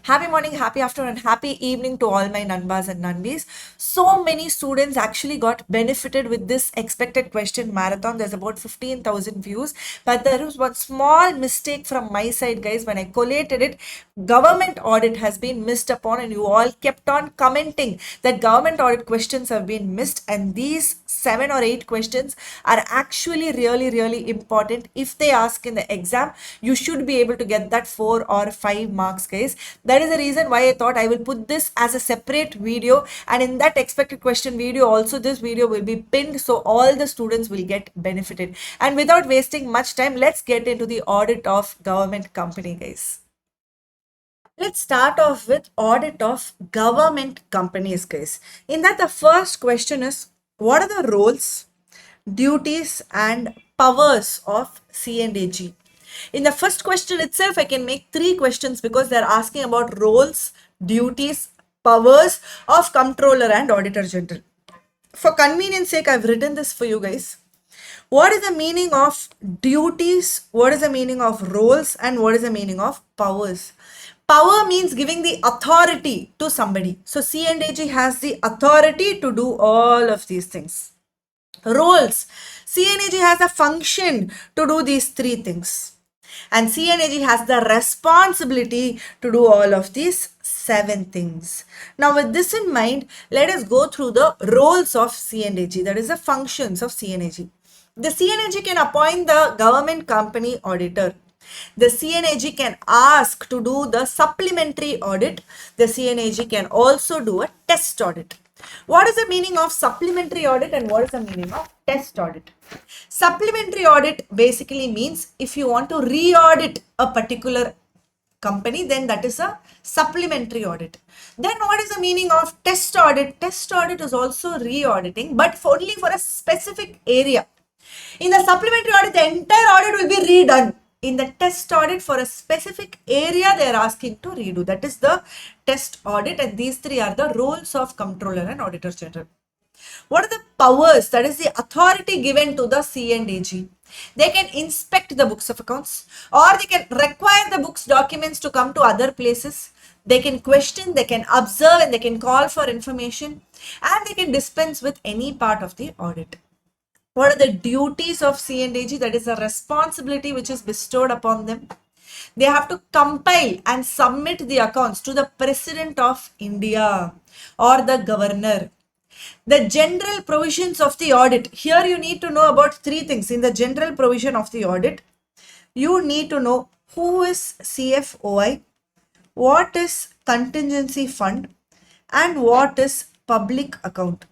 Happy morning, happy afternoon, happy evening to all my Nanbas and Nanbis. So many students actually got benefited with this expected question marathon. There's about 15,000 views, but there was one small mistake from my side, guys. When I collated it, government audit has been missed upon, and you all kept on commenting that government audit questions have been missed, and these 7 or 8 questions are actually really important. If they ask in the exam, you should be able to get that 4 or 5 marks, guys. That is the reason why I thought I will put this as a separate video, and in that expected question video also this video will be pinned, so all the students will get benefited. And without wasting much time, let's get into the audit of government company, guys. Let's start off with audit of government companies, guys. In that, the first question is, what are the roles, duties and powers of C&AG? In the first question itself, I can make 3 questions because they're asking about roles, duties, powers of Comptroller and Auditor General. For convenience sake, I've written this for you guys. What is the meaning of duties? What is the meaning of roles? And what is the meaning of powers? Power means giving the authority to somebody. So C&AG has the authority to do all of these things. Roles. C&AG has a function to do these 3 things. And C&AG has the responsibility to do all of these 7 things. Now with this in mind, let us go through the roles of C&AG, that is the functions of C&AG. The C&AG can appoint the government company auditor. The C&AG can ask to do the supplementary audit. The C&AG can also do a test audit. What is the meaning of supplementary audit and what is the meaning of test audit? Supplementary audit basically means if you want to re-audit a particular company, then that is a supplementary audit. Then what is the meaning of test audit? Test audit is also re-auditing, but only for a specific area. In the supplementary audit, the entire audit will be redone. In the test audit, for a specific area, they are asking to redo. That is the test audit, and these 3 are the roles of Comptroller and Auditor General. What are the powers? That is the authority given to the C&AG. They can inspect the books of accounts, or they can require the books documents to come to other places. They can question, they can observe, and they can call for information, and they can dispense with any part of the audit. What are the duties of C&AG? That is a responsibility which is bestowed upon them. They have to compile and submit the accounts to the President of India or the Governor. The general provisions of the audit. Here you need to know about 3 things. In the general provision of the audit, you need to know who is CFOI, what is contingency fund, and what is public account.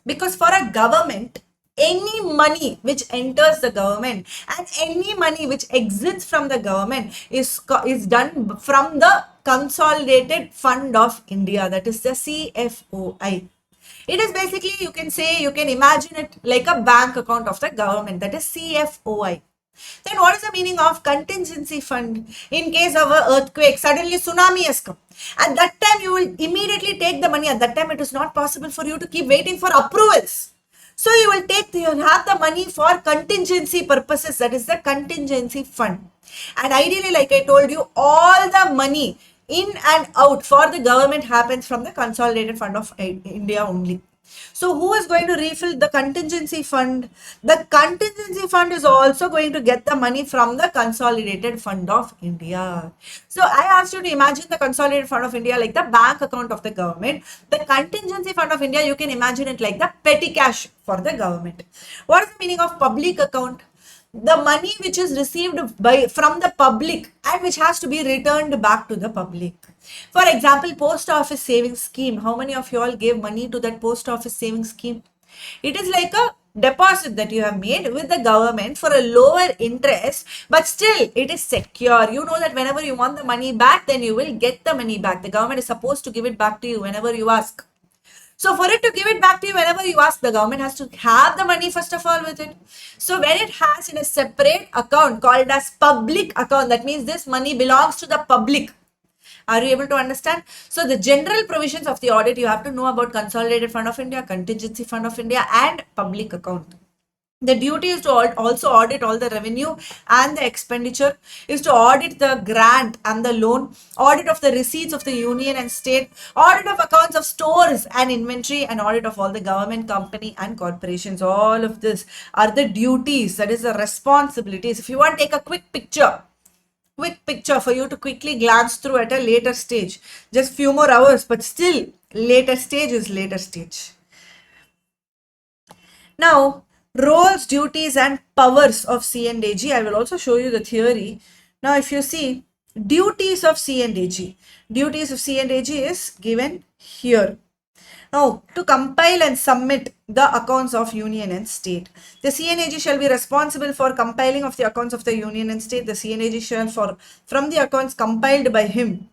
Because for a government, any money which enters the government and any money which exits from the government is done from the Consolidated Fund of India, that is the CFOI. It is basically, you can say, you can imagine it like a bank account of the government, that is CFOI. Then what is the meaning of contingency fund? In case of an earthquake, suddenly tsunami has come. At that time, you will immediately take the money. At that time, it is not possible for you to keep waiting for approvals. So you will have the money for contingency purposes. That is the contingency fund. And ideally, like I told you, all the money in and out for the government happens from the Consolidated Fund of India only. So who is going to refill the contingency fund? The contingency fund is also going to get the money from the Consolidated Fund of India. So I asked you to imagine the Consolidated Fund of India like the bank account of the government. The Contingency Fund of India, you can imagine it like the petty cash for the government. What is the meaning of public account? The money which is received from the public and which has to be returned back to the public. For example, post office savings scheme. How many of you all gave money to that post office savings scheme? It is like a deposit that you have made with the government for a lower interest, but still it is secure. You know that whenever you want the money back, then you will get the money back. The government is supposed to give it back to you whenever you ask. So for it to give it back to you whenever you ask, the government has to have the money first of all with it. So when it has in a separate account called as public account, that means this money belongs to the public. Are you able to understand? So the general provisions of the audit, you have to know about Consolidated Fund of India, Contingency Fund of India and public account. The duty is to also audit all the revenue and the expenditure, is to audit the grant and the loan, audit of the receipts of the union and state, audit of accounts of stores and inventory, and audit of all the government company and corporations. All of this are the duties, that is the responsibilities. If you want to take a quick picture for you to quickly glance through at a later stage, just few more hours, but still later stage is later stage. Now, roles, duties, and powers of C&AG. I will also show you the theory. Now, if you see duties of C&AG, duties of C&AG is given here. Now, to compile and submit the accounts of union and state. The C&AG shall be responsible for compiling of the accounts of the union and state. The C&AG shall from the accounts compiled by him,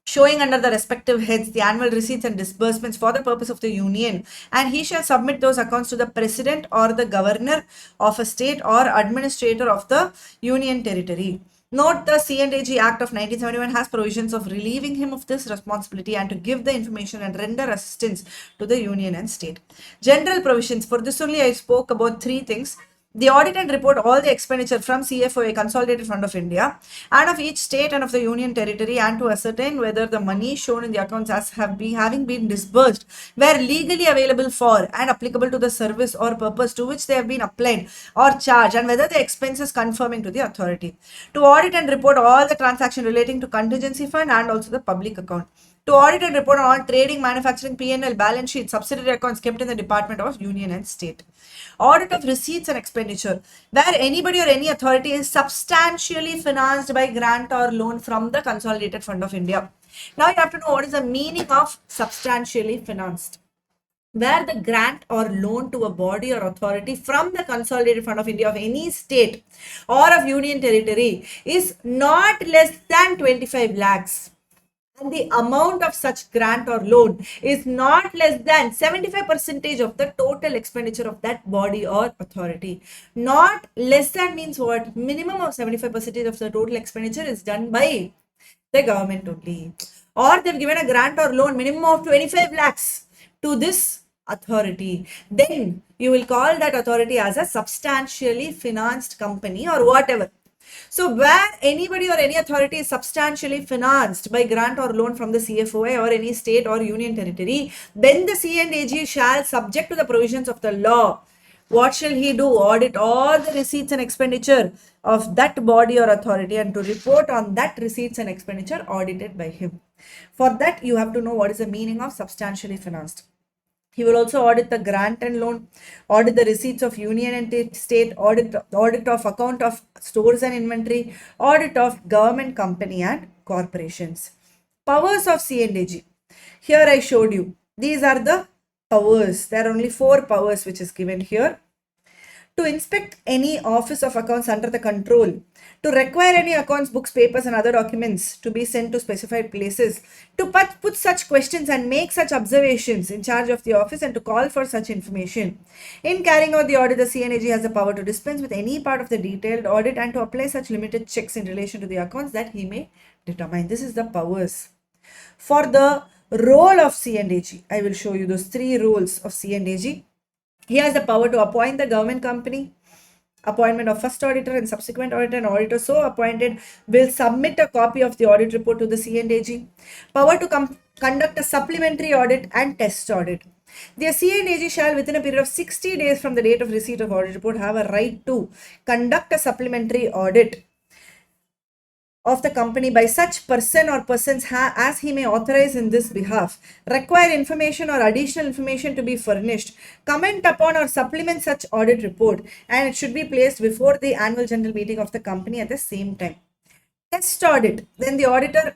showing under the respective heads the annual receipts and disbursements for the purpose of the union, and he shall submit those accounts to the president or the governor of a state or administrator of the union territory. Note, the C&AG Act of 1971 has provisions of relieving him of this responsibility and to give the information and render assistance to the union and state. General provisions. For this only I spoke about three things. The audit and report all the expenditure from CFOA, Consolidated Fund of India, and of each state and of the union territory, and to ascertain whether the money shown in the accounts as having been disbursed were legally available for and applicable to the service or purpose to which they have been applied or charged, and whether the expenses conforming to the authority. To audit and report all the transaction relating to contingency fund and also the public account. To audit and report on all trading, manufacturing, P&L, balance sheet, subsidiary accounts kept in the Department of Union and State. Audit of receipts and expenditure, where anybody or any authority is substantially financed by grant or loan from the Consolidated Fund of India. Now you have to know what is the meaning of substantially financed. Where the grant or loan to a body or authority from the Consolidated Fund of India of any state or of union territory is not less than 25 lakhs, and the amount of such grant or loan is not less than 75% of the total expenditure of that body or authority. Not less than means what? Minimum of 75% of the total expenditure is done by the government only. Or they've given a grant or loan minimum of 25 lakhs to this authority. Then you will call that authority as a substantially financed company or whatever. So where anybody or any authority is substantially financed by grant or loan from the CFOA or any state or union territory, then the C&AG shall, subject to the provisions of the law, what shall he do? Audit all the receipts and expenditure of that body or authority and to report on that receipts and expenditure audited by him. For that, you have to know what is the meaning of substantially financed. He will also audit the grant and loan, audit the receipts of union and state, audit of account of stores and inventory, audit of government company and corporations. Powers of C&AG. Here I showed you. These are the powers. There are only 4 powers which is given here. To inspect any office of accounts under the control, to require any accounts, books, papers, and other documents to be sent to specified places, to put such questions and make such observations in charge of the office, and to call for such information. In carrying out the audit, the C&AG has the power to dispense with any part of the detailed audit and to apply such limited checks in relation to the accounts that he may determine. This is the powers. For the role of C&AG, I will show you those 3 roles of C&AG. He has the power to appoint the government company. Appointment of first auditor and subsequent auditor and auditor so appointed will submit a copy of the audit report to the C&AG. Power to conduct a supplementary audit and test audit. The C&AG shall, within a period of 60 days from the date of receipt of audit report, have a right to conduct a supplementary audit of the company by such person or persons as he may authorize in this behalf, require information or additional information to be furnished, comment upon or supplement such audit report, and it should be placed before the annual general meeting of the company at the same time. Test audit. Then the auditor,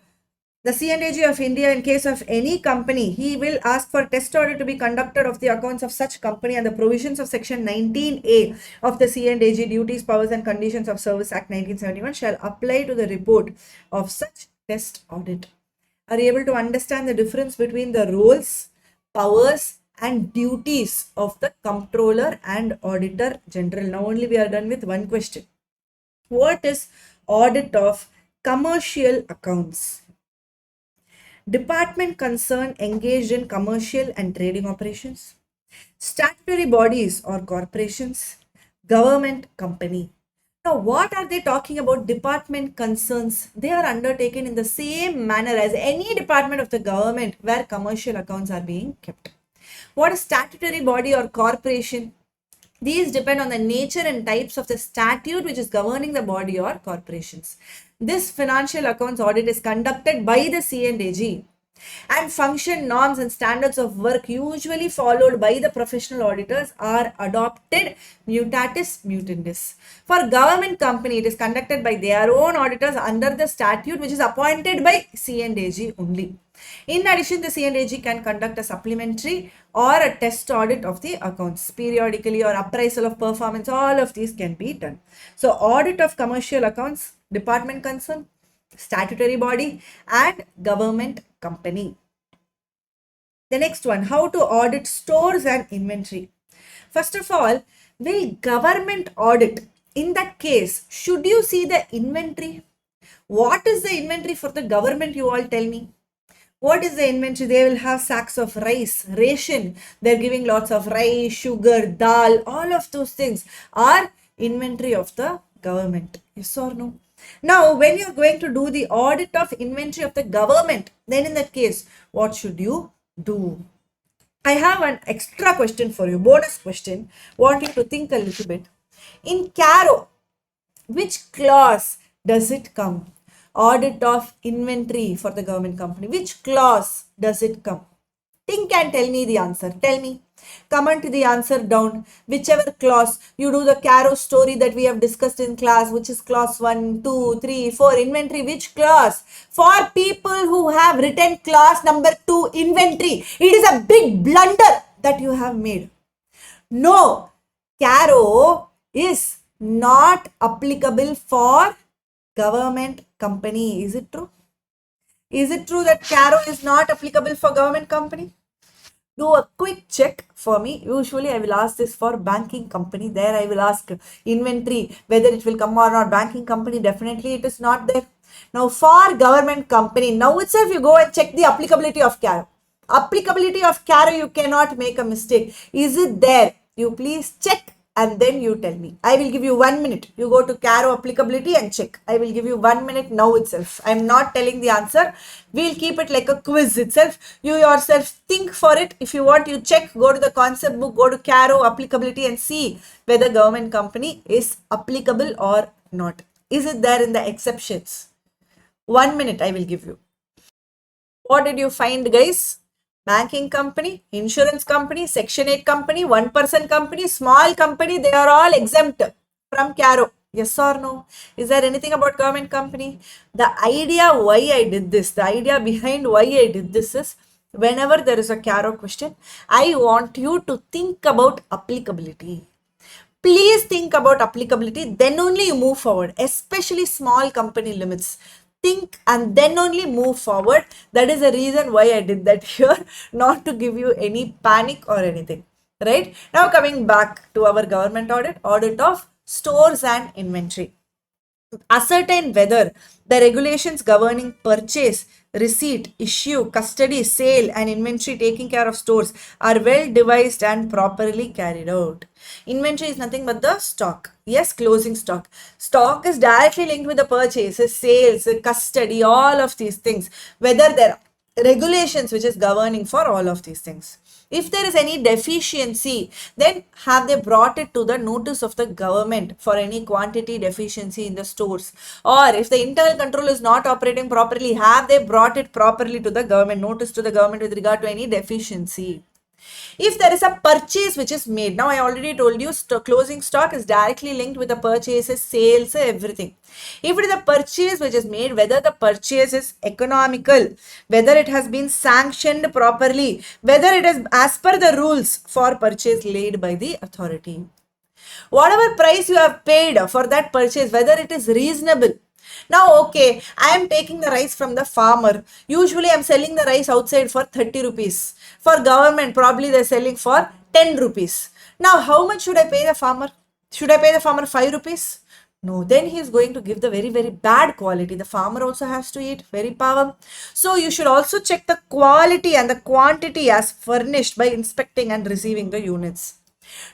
the C&AG of India, in case of any company, he will ask for test audit to be conducted of the accounts of such company, and the provisions of section 19A of the C&AG Duties, Powers and Conditions of Service Act 1971 shall apply to the report of such test audit. Are you able to understand the difference between the roles, powers and duties of the comptroller and auditor general? Now only we are done with one question. What is audit of commercial accounts? Department concerned engaged in commercial and trading operations. Statutory bodies or corporations, government company. Now, what are they talking about? Department concerns. They are undertaken in the same manner as any department of the government where commercial accounts are being kept. What is statutory body or corporation? These depend on the nature and types of the statute which is governing the body or corporations. This financial accounts audit is conducted by the C&AG, and function, norms and standards of work usually followed by the professional auditors are adopted mutatis mutandis. For government company, it is conducted by their own auditors under the statute which is appointed by C&AG only. In addition, the C&AG can conduct a supplementary or a test audit of the accounts periodically, or appraisal of performance. All of these can be done. So audit of commercial accounts, department concern, statutory body and government company. The next one, how to audit stores and inventory. First of all, will government audit? In that case, should you see the inventory? What is the inventory for the government? You all tell me. What is the inventory? They will have sacks of rice, ration. They're giving lots of rice, sugar, dal. All of those things are inventory of the government. Yes or no? Now, when you're going to do the audit of inventory of the government, then in that case, what should you do? I have an extra question for you, bonus question. Want you to think a little bit. In CARO, which clause does it come? Audit of inventory for the government company. Which clause does it come? Think and tell me the answer. Tell me. Comment the answer down. Whichever clause. You do the CARO story that we have discussed in class, which is clause 1, 2, 3, 4. Inventory. Which clause? For people who have written clause number 2, inventory, it is a big blunder that you have made. No. CARO is not applicable for government company. Is it true? Is it true that CARO is not applicable for government company? Do a quick check for me. Usually I will ask this for banking company. There I will ask inventory, whether it will come or not. Banking company, definitely it is not there. Now for government company, now itself you go and check the applicability of CARO. Applicability of CARO, you cannot make a mistake. Is it there? You please check and then you tell me. I will give you 1 minute. You go to CARO applicability and check. I will give you 1 minute now itself. I am not telling the answer. We'll keep it like a quiz itself. You yourself think for it. If you want, you check. Go to the concept book, go to CARO applicability and see whether government company is applicable or not. Is it there in the exceptions? 1 minute I will give you. What did you find, guys? Banking company, insurance company, section 8 company, 1% company, small company, they are all exempt from CARO. Yes or no? Is there anything about government company? The idea why I did this, the idea behind why I did this is, whenever there is a CARO question, I want you to think about applicability. Please think about applicability, then only you move forward, especially small company limits. Think and then only move forward. That is the reason why I did that here, not to give you any panic or anything. Right? Now coming back to our government audit of stores and inventory. Ascertain whether the regulations governing purchase, receipt, issue, custody, sale and inventory taking care of stores are well devised and properly carried out. Inventory is nothing but the stock. Yes, closing stock. Stock is directly linked with the purchases, sales, custody, all of these things. Whether there are regulations which is governing for all of these things. If there is any deficiency, then have they brought it to the notice of the government for any quantity deficiency in the stores? Or if the internal control is not operating properly, have they brought it properly to the government, notice to the government with regard to any deficiency? If there is a purchase which is made, now I already told you closing stock is directly linked with the purchases, sales, everything. If it is a purchase which is made, whether the purchase is economical, whether it has been sanctioned properly, whether it is as per the rules for purchase laid by the authority. Whatever price you have paid for that purchase, whether it is reasonable. Now, okay, I am taking the rice from the farmer. Usually, I am selling the rice outside for 30 rupees. For government, probably they are selling for 10 rupees. Now, how much should I pay the farmer? Should I pay the farmer 5 rupees? No, then he is going to give the very, very bad quality. The farmer also has to eat, very power. So you should also check the quality and the quantity as furnished by inspecting and receiving the units.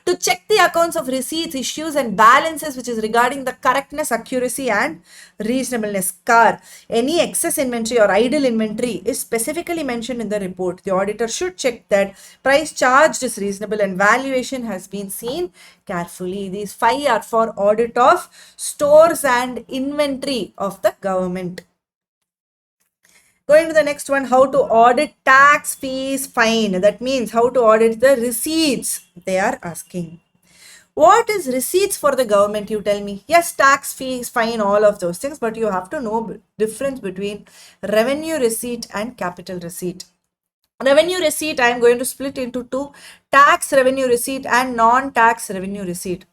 To check the accounts of receipts, issues and balances which is regarding the correctness, accuracy and reasonableness. Car, any excess inventory or idle inventory is specifically mentioned in the report. The auditor should check that price charged is reasonable and valuation has been seen carefully. These 5 are for audit of stores and inventory of the government. Going to the next one, how to audit tax, fees, fine. That means how to audit the receipts they are asking. What is receipts for the government, you tell me? Yes, tax, fees, fine, all of those things, but you have to know difference between revenue receipt and capital receipt. Revenue receipt, I am going to split into two, tax revenue receipt and non-tax revenue receipt.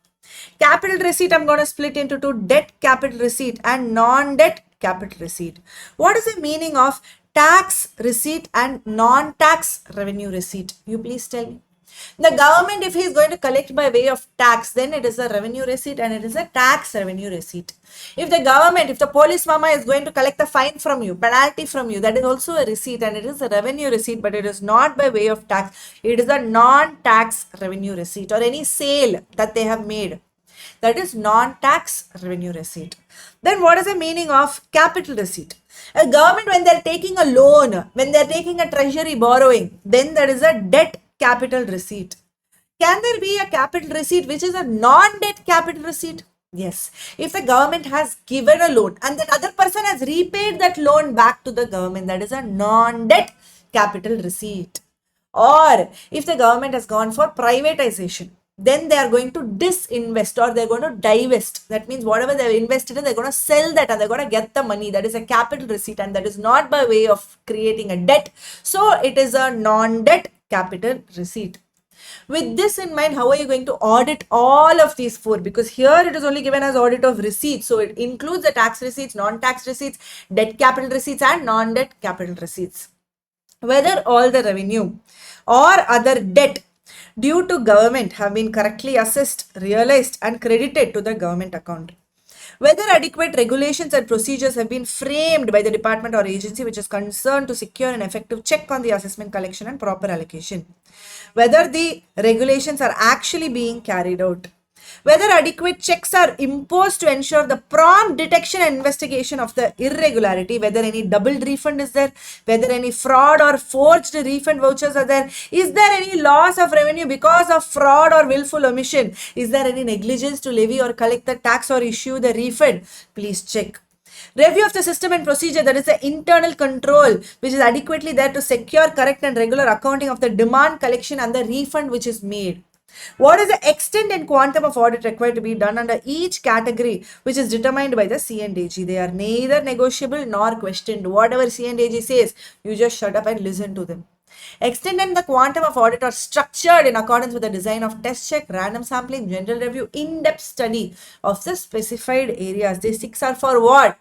Capital receipt, I'm going to split into two, debt capital receipt and non-debt capital receipt. What is the meaning of tax receipt and non-tax revenue receipt? You please tell me. The government, if he is going to collect by way of tax, then it is a revenue receipt and it is a tax revenue receipt. If the government, if the police mama is going to collect a fine from you, penalty from you, that is also a receipt and it is a revenue receipt, but it is not by way of tax. It is a non-tax revenue receipt, or any sale that they have made. That is non-tax revenue receipt. Then what is the meaning of capital receipt? A government, when they are taking a loan, when they are taking a treasury borrowing, then there is a debt capital receipt. Can there be a capital receipt which is a non-debt capital receipt? Yes. If the government has given a loan and that other person has repaid that loan back to the government, that is a non-debt capital receipt. Or if the government has gone for privatization, then they are going to disinvest or they're going to divest. That means whatever they've invested in, they're going to sell that and they're going to get the money. That is a capital receipt and that is not by way of creating a debt. So it is a non-debt capital receipt. With this in mind, how are you going to audit all of these four? Because here it is only given as audit of receipts. So it includes the tax receipts, non-tax receipts, debt capital receipts and non-debt capital receipts. Whether all the revenue or other debt due to government have been correctly assessed, realized and credited to the government account. Whether adequate regulations and procedures have been framed by the department or agency which is concerned to secure an effective check on the assessment, collection and proper allocation. Whether the regulations are actually being carried out. Whether adequate checks are imposed to ensure the prompt detection and investigation of the irregularity, whether any double refund is there, whether any fraud or forged refund vouchers are there, is there any loss of revenue because of fraud or willful omission, is there any negligence to levy or collect the tax or issue the refund, please check. Review of the system and procedure, that is the internal control which is adequately there to secure correct and regular accounting of the demand, collection and the refund which is made. What is the extent and quantum of audit required to be done under each category which is determined by the C&AG? They are neither negotiable nor questioned. Whatever C&AG says, you just shut up and listen to them. Extent and the quantum of audit are structured in accordance with the design of test check, random sampling, general review, in-depth study of the specified areas. These 6 are for what?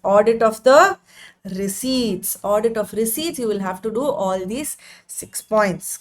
Audit of the receipts. Audit of receipts, you will have to do all these 6 points.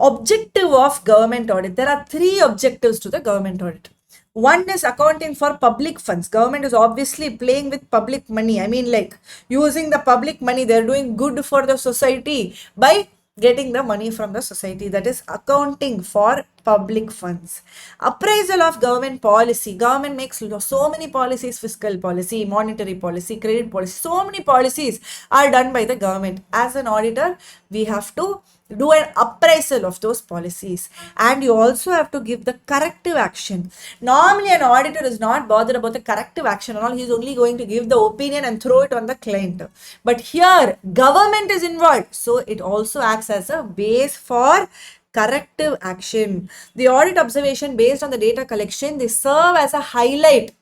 Objective of government audit. There are 3 objectives to the government audit. One is accounting for public funds. Government is obviously playing with public money. I mean, like using the public money, they're doing good for the society by getting the money from the society. That is accounting for public funds. Appraisal of government policy. Government makes so many policies, fiscal policy, monetary policy, credit policy. So many policies are done by the government. As an auditor, we have to do an appraisal of those policies and you also have to give the corrective action. Normally an auditor is not bothered about the corrective action and all. He's only going to give the opinion and throw it on the client. But here government is involved, so it also acts as a base for corrective action. The audit observation based on the data collection, they serve as a highlight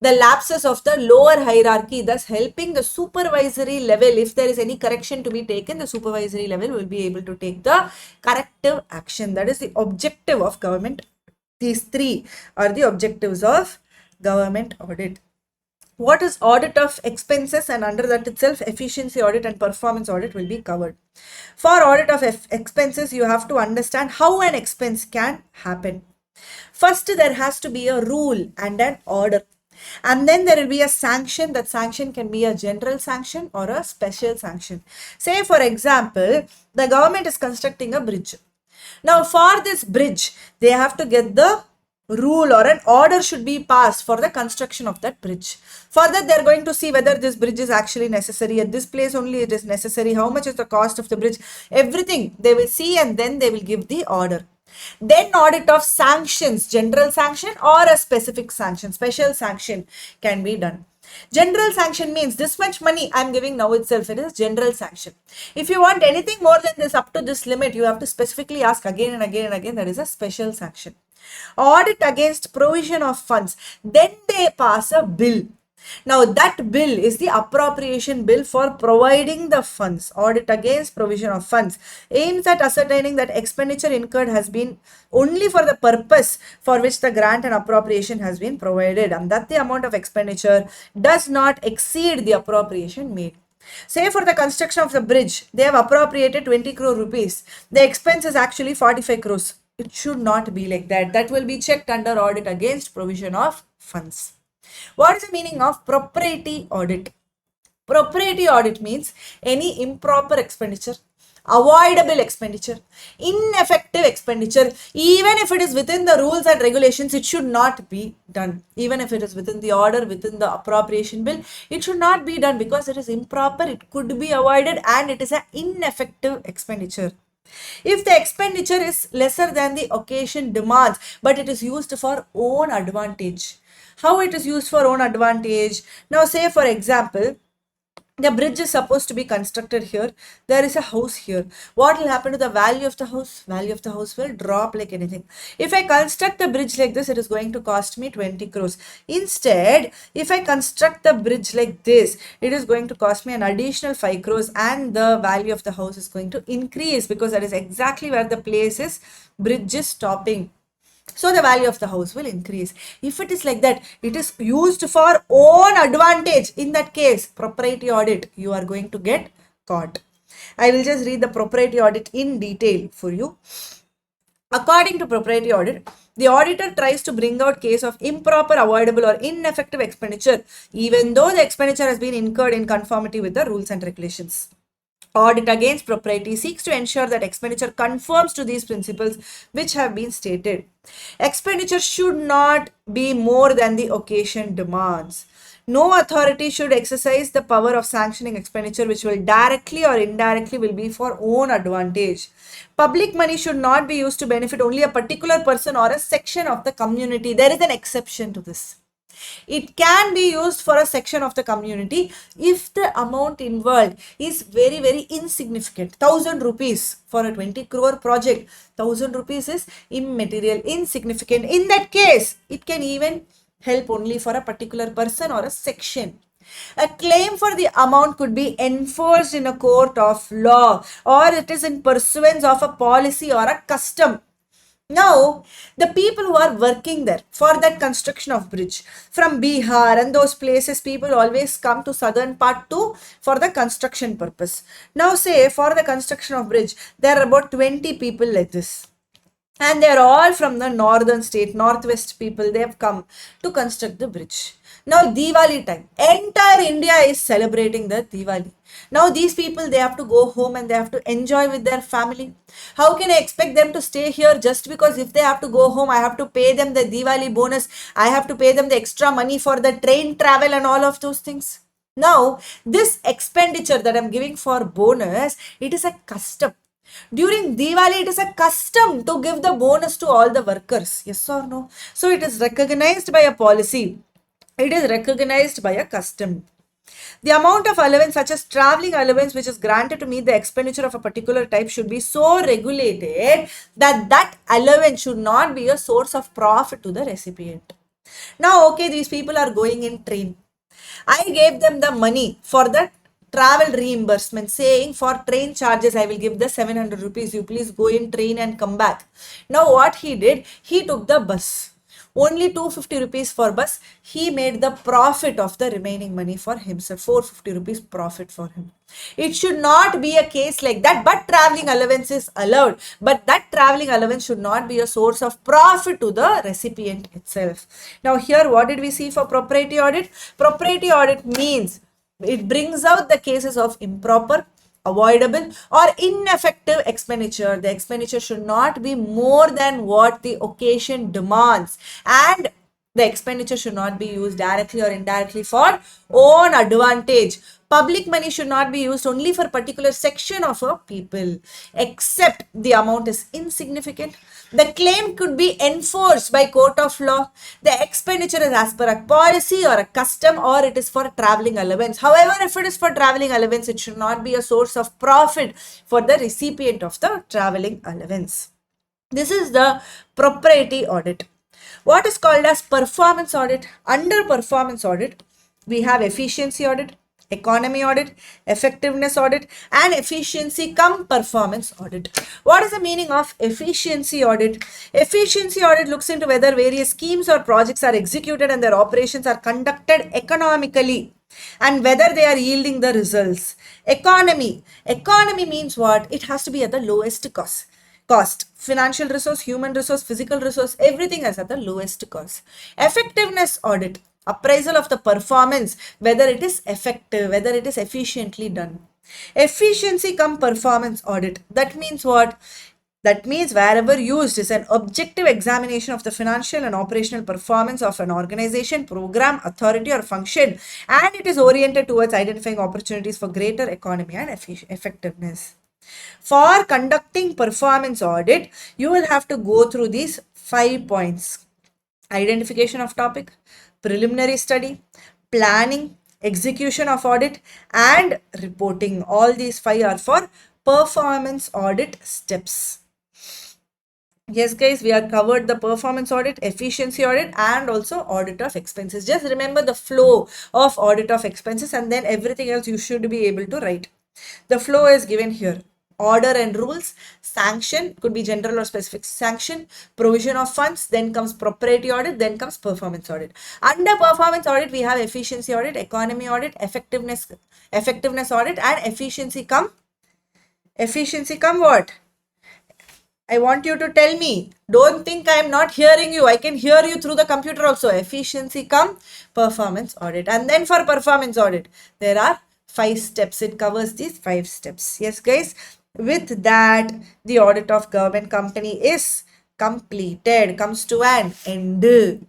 the lapses of the lower hierarchy, thus helping the supervisory level. If there is any correction to be taken, the supervisory level will be able to take the corrective action. That is the objective of government. These 3 are the objectives of government audit. What is audit of expenses, and under that itself efficiency audit and performance audit will be covered. For audit of expenses, you have to understand how an expense can happen. First, there has to be a rule and an order. And then there will be a sanction. That sanction can be a general sanction or a special sanction. Say, for example, the government is constructing a bridge. Now, for this bridge, they have to get the rule or an order should be passed for the construction of that bridge. For that, they are going to see whether this bridge is actually necessary. At this place only it is necessary. How much is the cost of the bridge? Everything they will see, and then they will give the order. Then audit of sanctions, general sanction or a specific sanction, special sanction can be done. General sanction means this much money I am giving now itself. It is general sanction. If you want anything more than this up to this limit, you have to specifically ask again and again and again. That is a special sanction. Audit against provision of funds. Then they pass a bill. Now that bill is the appropriation bill for providing the funds. Audit against provision of funds aims at ascertaining that expenditure incurred has been only for the purpose for which the grant and appropriation has been provided, and that the amount of expenditure does not exceed the appropriation made. Say for the construction of the bridge, they have appropriated 20 crore rupees. The expense is actually 45 crores. It should not be like that. That will be checked under audit against provision of funds. What is the meaning of propriety audit? Propriety audit means any improper expenditure, avoidable expenditure, ineffective expenditure, even if it is within the rules and regulations, it should not be done. Even if it is within the order, within the appropriation bill, it should not be done because it is improper, it could be avoided, and it is an ineffective expenditure. If the expenditure is lesser than the occasion demands, but it is used for own advantage. How it is used for own advantage? Now say for example, the bridge is supposed to be constructed here. There is a house here. What will happen to the value of the house? Value of the house will drop like anything. If I construct the bridge like this, it is going to cost me 20 crores. Instead, if I construct the bridge like this, it is going to cost me an additional 5 crores, and the value of the house is going to increase because that is exactly where the place is, bridge is stopping. So the value of the house will increase. If it is like that, it is used for own advantage. In that case, propriety audit, you are going to get caught. I will just read the propriety audit in detail for you. According to propriety audit, the auditor tries to bring out case of improper, avoidable or ineffective expenditure, even though the expenditure has been incurred in conformity with the rules and regulations. Audit against propriety seeks to ensure that expenditure conforms to these principles which have been stated. Expenditure should not be more than the occasion demands. No authority should exercise the power of sanctioning expenditure which will directly or indirectly will be for own advantage. Public money should not be used to benefit only a particular person or a section of the community. There is an exception to this. It can be used for a section of the community if the amount involved is very, very insignificant. 1000 rupees for a 20 crore project. 1000 rupees is immaterial, insignificant. In that case, it can even help only for a particular person or a section. A claim for the amount could be enforced in a court of law, or it is in pursuance of a policy or a custom. Now, the people who are working there for that construction of bridge from Bihar and those places, people always come to southern part too for the construction purpose. Now say for the construction of bridge, there are about 20 people like this. And they are all from the northern state, northwest people. They have come to construct the bridge. Now Diwali time, entire India is celebrating the Diwali. Now these people, they have to go home and they have to enjoy with their family. How can I expect them to stay here just because if they have to go home, I have to pay them the Diwali bonus, I have to pay them the extra money for the train travel and all of those things. Now this expenditure that I'm giving for bonus, it is a custom. During Diwali, it is a custom to give the bonus to all the workers. Yes or no? So it is recognized by a policy. It is recognized by a custom. The amount of allowance such as traveling allowance which is granted to meet the expenditure of a particular type should be so regulated that that allowance should not be a source of profit to the recipient. Now, okay, these people are going in train. I gave them the money for the travel reimbursement, saying for train charges I will give the 700 rupees. You please go in train and come back. Now what he did, he took the bus. only 250 rupees for bus. He made the profit of the remaining money for himself, 450 rupees profit for him. It should not be a case like that, but traveling allowance is allowed. But that traveling allowance should not be a source of profit to the recipient itself. Now here, what did we see for propriety audit? Propriety audit means it brings out the cases of improper, avoidable or ineffective expenditure. The expenditure should not be more than what the occasion demands, and the expenditure should not be used directly or indirectly for own advantage. Public money should not be used only for particular section of a people, except the amount is insignificant. The claim could be enforced by court of law. The expenditure is as per a policy or a custom, or it is for traveling allowance. However, if it is for traveling allowance, it should not be a source of profit for the recipient of the traveling allowance. This is the propriety audit. What is called as performance audit? Under performance audit, we have efficiency audit, economy audit, effectiveness audit, and efficiency cum performance audit. What is the meaning of efficiency audit? Efficiency audit looks into whether various schemes or projects are executed and their operations are conducted economically, and whether they are yielding the results. Economy means what? It has to be at the lowest cost, financial resource, human resource, physical resource, everything is at the lowest cost. Effectiveness audit, appraisal of the performance, whether it is effective, whether it is efficiently done. Efficiency cum performance audit, that means what? That means wherever used is an objective examination of the financial and operational performance of an organization, program, authority or function, and it is oriented towards identifying opportunities for greater economy and effectiveness. For conducting performance audit, you will have to go through these 5 points: identification of topic, preliminary study, planning, execution of audit, and reporting. All these 5 are for performance audit steps. Yes guys, we have covered the performance audit, efficiency audit, and also audit of expenses. Just remember the flow of audit of expenses, and then everything else you should be able to write. The flow is given here: order and rules, sanction, could be general or specific sanction, provision of funds, then comes propriety audit, then comes performance audit. Under performance audit, we have efficiency audit, economy audit, effectiveness audit, and efficiency cum what? I want you to tell me. Don't think I am not hearing you. I can hear you through the computer also. Efficiency cum performance audit. And then for performance audit, there are 5 steps. It covers these 5 steps. Yes, guys. With that, the audit of government company is completed, comes to an end.